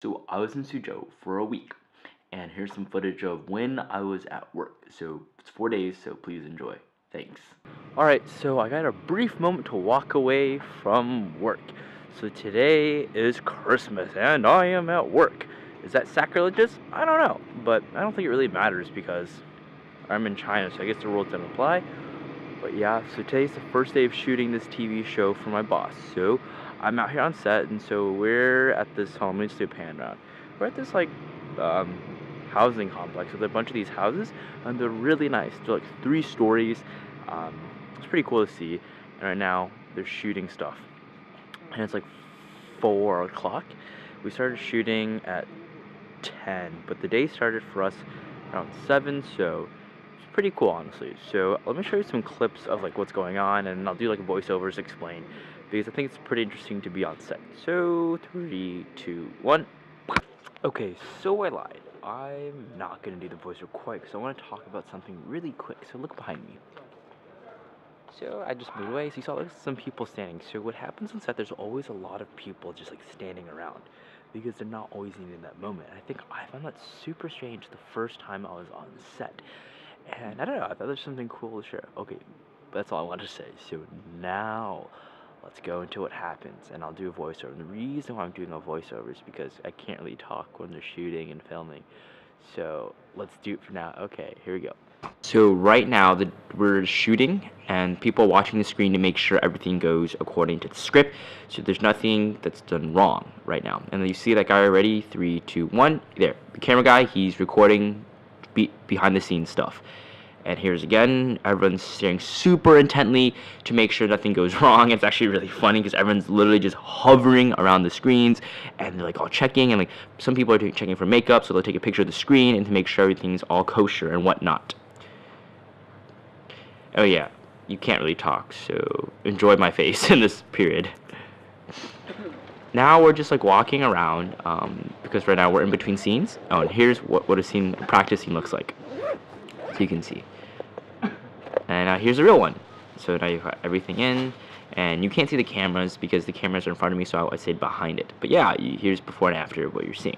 So I was in Suzhou for a week, and here's some footage of when I was at work. So it's 4 days, so please enjoy. Thanks. Alright, so I got a brief moment to walk away from work. So today is Christmas, and I am at work. Is that sacrilegious? I don't know, but I don't think it really matters because I'm in China, so I guess the rules don't apply. But yeah, so today's the first day of shooting this TV show for my boss. So I'm out here on set, and so we're at this home. Let me just do a pan around. We're at this housing complex with a bunch of these houses, and they're really nice. They're like 3 stories. It's pretty cool to see. And right now they're shooting stuff, and it's like 4 o'clock. We started shooting at 10, but the day started for us around 7. So pretty cool, honestly. So let me show you some clips of like what's going on, and I'll do like voiceovers to explain, because I think it's pretty interesting to be on set. So 3, 2, 1. Okay, so I lied. I'm not gonna do the voiceover quite because I want to talk about something really quick. So look behind me. So I just moved away, so you saw like some people standing. So what happens on set, there's always a lot of people just like standing around because they're not always needed in that moment. And I think I found that super strange the first time I was on set. And I don't know, I thought there's something cool to share. Okay, that's all I wanted to say. So now, let's go into what happens, and I'll do a voiceover. And the reason why I'm doing a voiceover is because I can't really talk when they're shooting and filming. So let's do it for now. Okay, here we go. So right now, we're shooting, and people are watching the screen to make sure everything goes according to the script. So there's nothing that's done wrong right now. And then you see that guy already. 3, 2, 1. There, the camera guy. He's recording behind the scenes stuff. And here's again, everyone's staring super intently to make sure nothing goes wrong. It's actually really funny because everyone's literally just hovering around the screens, and they're like all checking, and like some people are checking for makeup, so they'll take a picture of the screen and to make sure everything's all kosher and whatnot. Oh yeah, you can't really talk, so enjoy my face in this period. Now we're just like walking around because right now we're in between scenes. Oh, and here's what a practice scene looks like, so you can see. And now here's the real one. So now you've got everything in, and you can't see the cameras because the cameras are in front of me, so I stayed behind it. But yeah, here's before and after what you're seeing.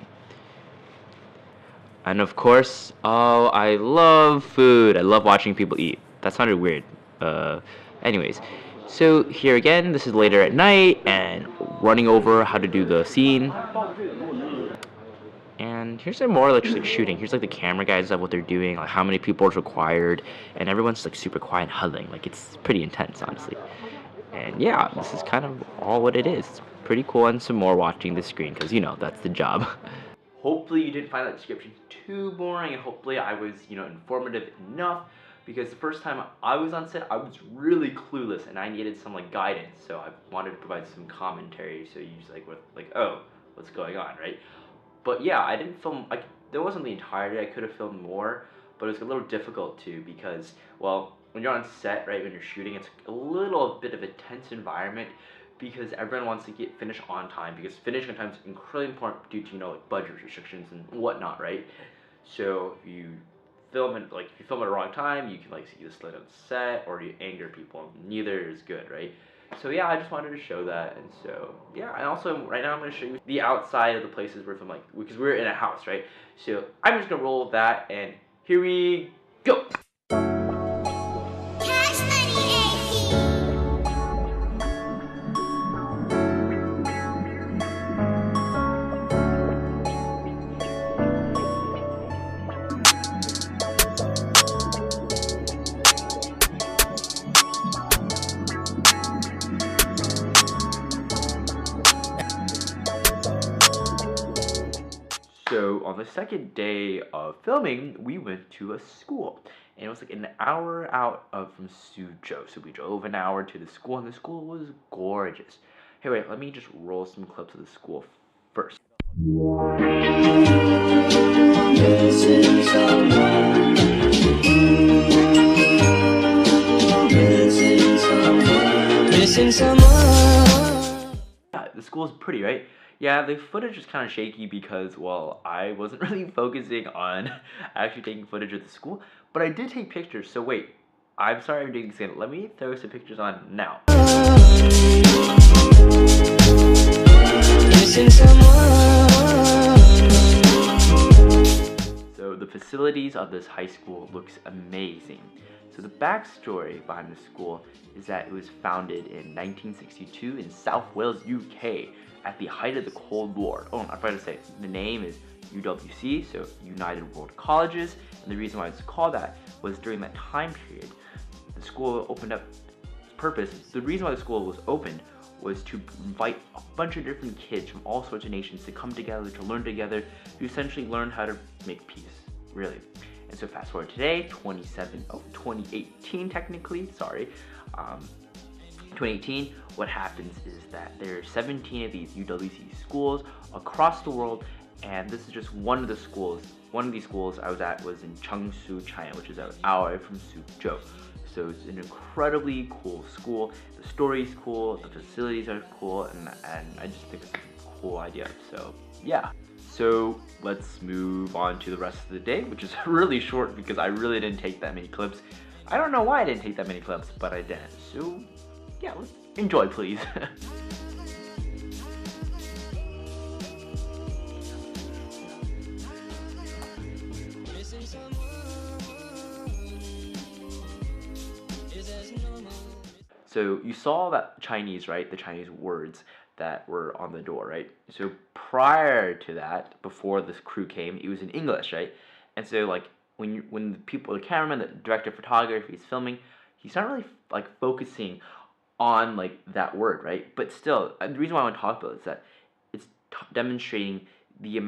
And of course, oh, I love food. I love watching people eat. That sounded weird. Anyways. So here again, this is later at night, and running over how to do the scene. And here's some more like just like shooting. Here's like the camera guys of what they're doing, like how many people is required, and everyone's like super quiet and huddling. Like it's pretty intense, honestly. And yeah, this is kind of all what it is. It's pretty cool, and some more watching the screen because you know that's the job. Hopefully you didn't find that description too boring, and hopefully I was, informative enough. Because the first time I was on set, I was really clueless, and I needed some like guidance. So I wanted to provide some commentary, so you just oh, what's going on, right? But yeah, I didn't film like there wasn't the entirety. I could have filmed more, but it was a little difficult too because, well, when you're on set, right, when you're shooting, it's a little bit of a tense environment because everyone wants to get finished on time, because finishing on time is incredibly important due to like budget restrictions and whatnot, right? So if you film it if you film at the wrong time, you can like see the slide on set, or you anger people. Neither is good, right? So yeah, I just wanted to show that. And so yeah, and also right now I'm going to show you the outside of the places we're filming, because we're in a house, right? So I'm just going to roll with that, and here we go. So on the second day of filming, we went to a school, and it was like an hour out from Suzhou. So we drove an hour to the school, and the school was gorgeous. Hey, wait, let me just roll some clips of the school first. Yeah, the school is pretty, right? Yeah, the footage is kind of shaky because, well, I wasn't really focusing on actually taking footage of the school, but I did take pictures. So wait, I'm sorry I'm doing this again. Let me throw some pictures on now. Missing someone. facilities of this high school looks amazing. So the backstory behind the school is that it was founded in 1962 in South Wales, UK, at the height of the Cold War. Oh, I forgot to say, the name is UWC, so United World Colleges, and the reason why it's called that was during that time period, the school opened up purpose. The reason why the school was opened was to invite a bunch of different kids from all sorts of nations to come together, to learn together, to essentially learn how to make peace, really. And so fast forward today, 2018 technically, sorry, 2018, what happens is that there are 17 of these UWC schools across the world, and this is just one of the schools. One of these schools I was at was in Changshu, China, which is an hour from Suzhou. So it's an incredibly cool school. The story's cool, the facilities are cool, and I just think it's a cool idea. So yeah. So let's move on to the rest of the day, which is really short because I really didn't take that many clips. I don't know why I didn't take that many clips, but I did. So yeah, let's enjoy, please. So you saw that Chinese, right? The Chinese words that were on the door, right? So prior to that, before this crew came, it was in English, right? And so like when the people, the cameraman, the director of photography is filming, he's not really like focusing on like that word, right? But still, the reason why I want to talk about it is that it's demonstrating the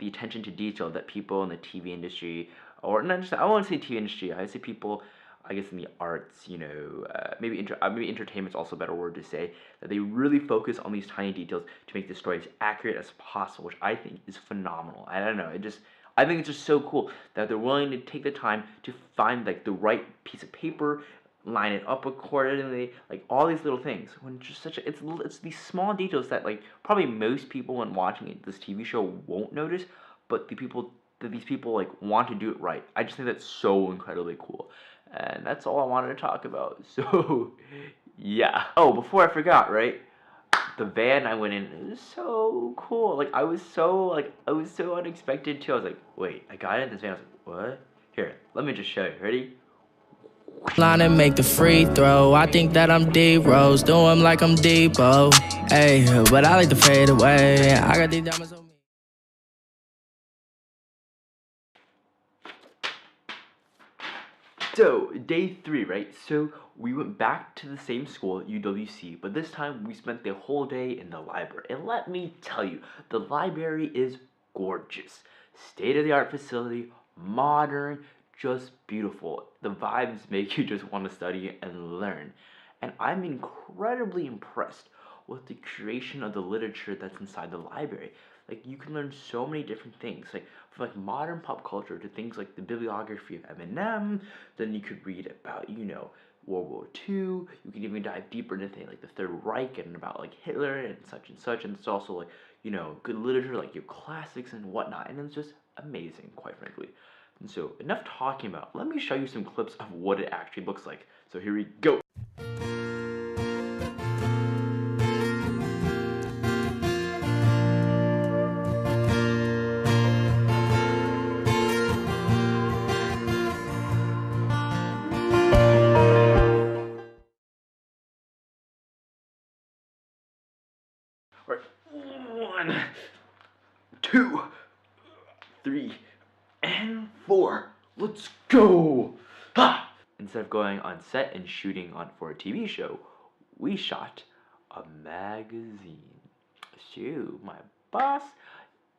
attention to detail that people in the TV industry, or not just, I won't say TV industry, I say people, I guess in the arts, you know, maybe entertainment's also a better word to say, that they really focus on these tiny details to make the story as accurate as possible, which I think is phenomenal. I don't know, I think it's just so cool that they're willing to take the time to find like the right piece of paper, line it up accordingly, like all these little things. When just it's these small details that like probably most people when watching this TV show won't notice, but these people like want to do it right. I just think that's so incredibly cool. And that's all I wanted to talk about. So, yeah. Oh, before I forgot, right? The van I went in, it was so cool. Like, I was so unexpected too. I was like, wait, I got in this van. I was like, what? Here, let me just show you. Ready? Line and make the free throw. I think that I'm D-Rose. Do 'em like I'm Debo. Hey, but I like to fade away. I got these diamonds on me. So, day 3, right? So, we went back to the same school, UWC, but this time we spent the whole day in the library. And let me tell you, the library is gorgeous. State-of-the-art facility, modern, just beautiful. The vibes make you just want to study and learn. And I'm incredibly impressed with the creation of the literature that's inside the library. Like, you can learn so many different things, like from like modern pop culture to things like the bibliography of Eminem. Then you could read about, you know, World War II. You can even dive deeper into things like the Third Reich and about like Hitler and such and such. And it's also like, you know, good literature like your classics and whatnot. And it's just amazing, quite frankly. And so enough talking about. Let me show you some clips of what it actually looks like. So here we go. Right. 1, 2, 3, and 4. Let's go! Ha! Instead of going on set and shooting for a TV show, we shot a magazine. So, my boss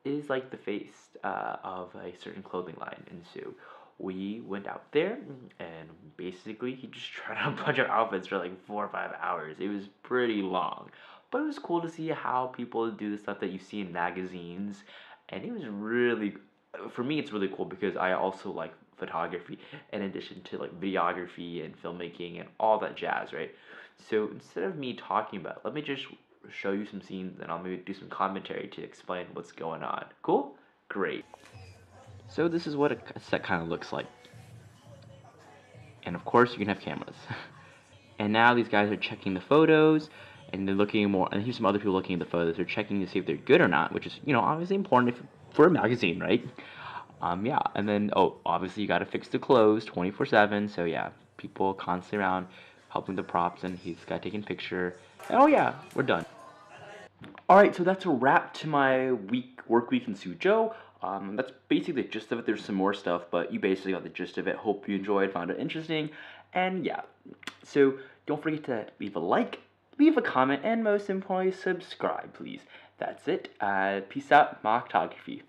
is like the face of a certain clothing line, and so we went out there, and basically he just tried on a bunch of outfits for like 4 or 5 hours. It was pretty long, but it was cool to see how people do the stuff that you see in magazines, and it was really, for me it's really cool because I also like photography in addition to like videography and filmmaking and all that jazz, right? So instead of me talking about it, let me just show you some scenes and I'll maybe do some commentary to explain what's going on. Cool? Great. So this is what a set kind of looks like. And of course you can have cameras. And now these guys are checking the photos and they're looking more, and here's some other people looking at the photos. They're checking to see if they're good or not, which is, you know, obviously important for a magazine, right? Yeah, and then, oh, obviously you gotta fix the clothes 24/7. So yeah, people constantly around helping the props, and he's got taking picture. And, oh yeah, we're done. All right, so that's a wrap to my work week in Suzhou. That's basically the gist of it. There's some more stuff, but you basically got the gist of it. Hope you enjoyed, found it interesting, and yeah. So don't forget to leave a like, leave a comment, and most importantly, subscribe, please. That's it. Peace out, Mock Photography.